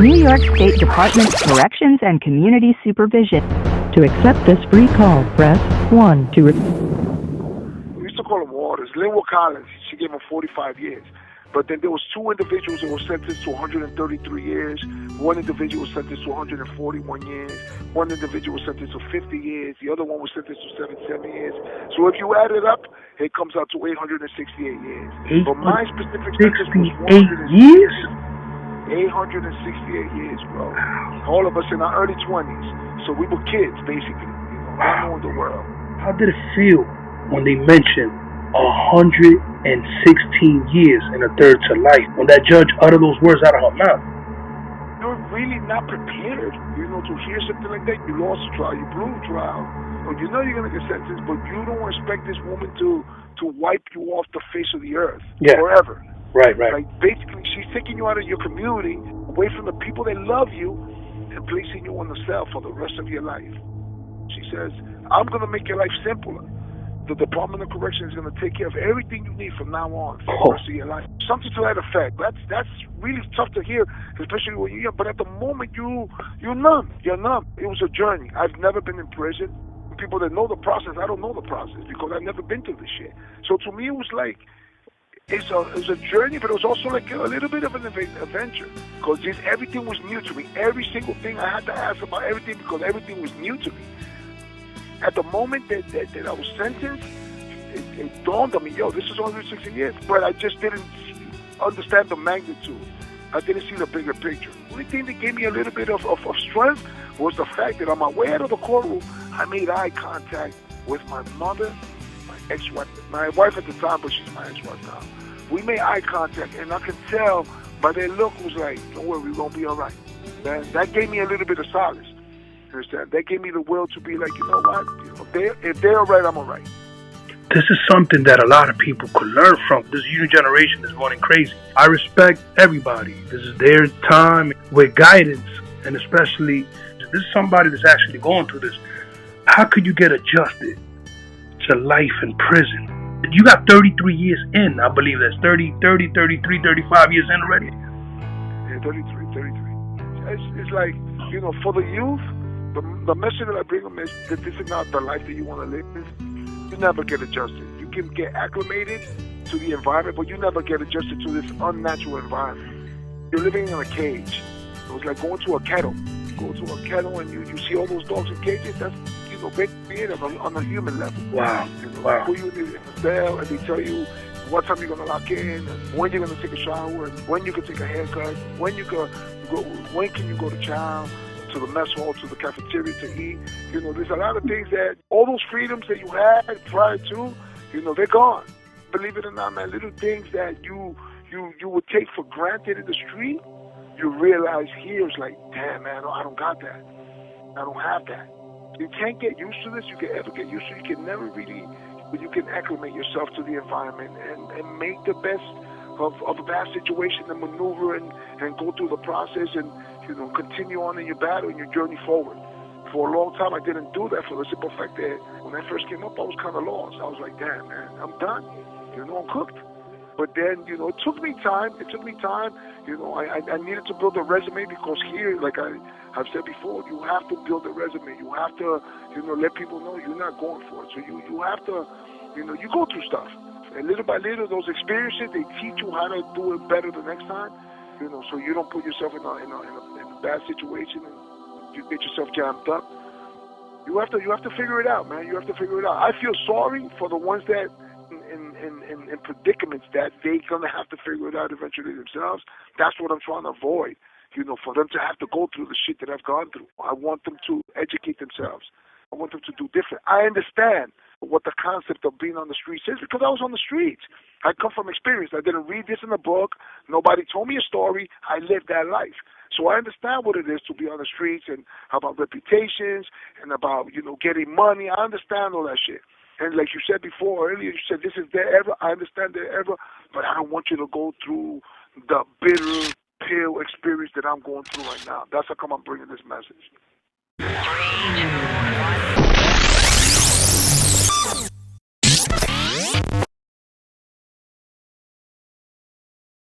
New York State Department of Corrections and Community Supervision. To accept this free call, press 1 to... We used to call him Waters. Linwood Collins, she gave him 45 years. But then there was two individuals that were sentenced to 133 years. One individual was sentenced to 141 years. One individual was sentenced to 50 years. The other one was sentenced to 77 years. So if you add it up, it comes out to 868 years. But my specific sentence was 868 years? 868 years, bro. All of us in our early 20s. So we were kids, basically. Not knowing the world. How did it feel when they mentioned 116 years and a third to life? When that judge uttered those words out of her mouth? You're really not prepared, to hear something like that. You lost a trial, you blew a trial. You know you're going to get sentenced, but you don't expect this woman to wipe you off the face of the earth forever. Right. Like, basically, she's taking you out of your community, away from the people that love you, and placing you on the cell for the rest of your life. She says, I'm going to make your life simpler. The Department of Corrections is going to take care of everything you need from now on for the rest of your life. Something to that effect. That's really tough to hear, especially when you're young. But at the moment, you're numb. You're numb. It was a journey. I've never been in prison. People that know the process, I don't know the process because I've never been through this shit. So to me, it was like, it was a journey, but it was also like a little bit of an adventure because everything was new to me. Every single thing I had to ask about everything because everything was new to me. At the moment that I was sentenced, it dawned on me, this is 160 years, but I just didn't understand the magnitude. I didn't see the bigger picture. The only thing that gave me a little bit of strength was the fact that on my way out of the courtroom, I made eye contact with my mother, my ex-wife, my wife at the time, but she's my ex-wife now. We made eye contact, and I could tell by their look was like, don't worry, we're going to be all right. That gave me a little bit of solace. Understand? That gave me the will to be like, you know what? If they're all right, I'm all right. This is something that a lot of people could learn from. This new generation is running crazy. I respect everybody. This is their time with guidance, and especially, this is somebody that's actually going through this. How could you get adjusted to life in prison? You got 33 years in, I believe that's 30, 33, 35 years in already. Yeah, 33. It's like, for the youth, the message that I bring them is that this is not the life that you want to live. You never get adjusted. You can get acclimated to the environment, but you never get adjusted to this unnatural environment. You're living in a cage. It was like going to a kennel. Go to a kennel and you see all those dogs in cages. That's basically it on a human level. Wow. Wow. Put you in a cell and they tell you what time you're gonna lock in, and when you're gonna take a shower, and when you can take a haircut, when can you go to chow, to the mess hall, to the cafeteria to eat. There's a lot of things that all those freedoms that you had prior to, they're gone. Believe it or not, man, little things that you would take for granted in the street, you realize here it's like, damn, man, I don't got that. I don't have that. You can't get used to this. You can ever get used to it. You can never really, but you can acclimate yourself to the environment and make the best of a bad situation and maneuver and go through the process and, continue on in your battle and your journey forward. For a long time, I didn't do that for the simple fact that when I first came up, I was kind of lost. I was like, damn, man, I'm done. I'm cooked. But then, it took me time. I needed to build a resume because here, like I've said before, you have to build a resume. You have to, let people know you're not going for it. So you have to, you go through stuff. And little by little, those experiences, they teach you how to do it better the next time. So you don't put yourself in a bad situation and you get yourself jammed up. You have to figure it out, man. You have to figure it out. I feel sorry for the ones that in predicaments that they're gonna have to figure it out eventually themselves. That's what I'm trying to avoid. For them to have to go through the shit that I've gone through. I want them to educate themselves. I want them to do different. I understand what the concept of being on the streets is because I was on the streets. I come from experience. I didn't read this in a book. Nobody told me a story. I lived that life. So I understand what it is to be on the streets and about reputations and about, getting money. I understand all that shit. And like you said before, earlier, you said this is their era. I understand their era, but I don't want you to go through the bitter pill experience that I'm going through right now. That's how come I'm bringing this message.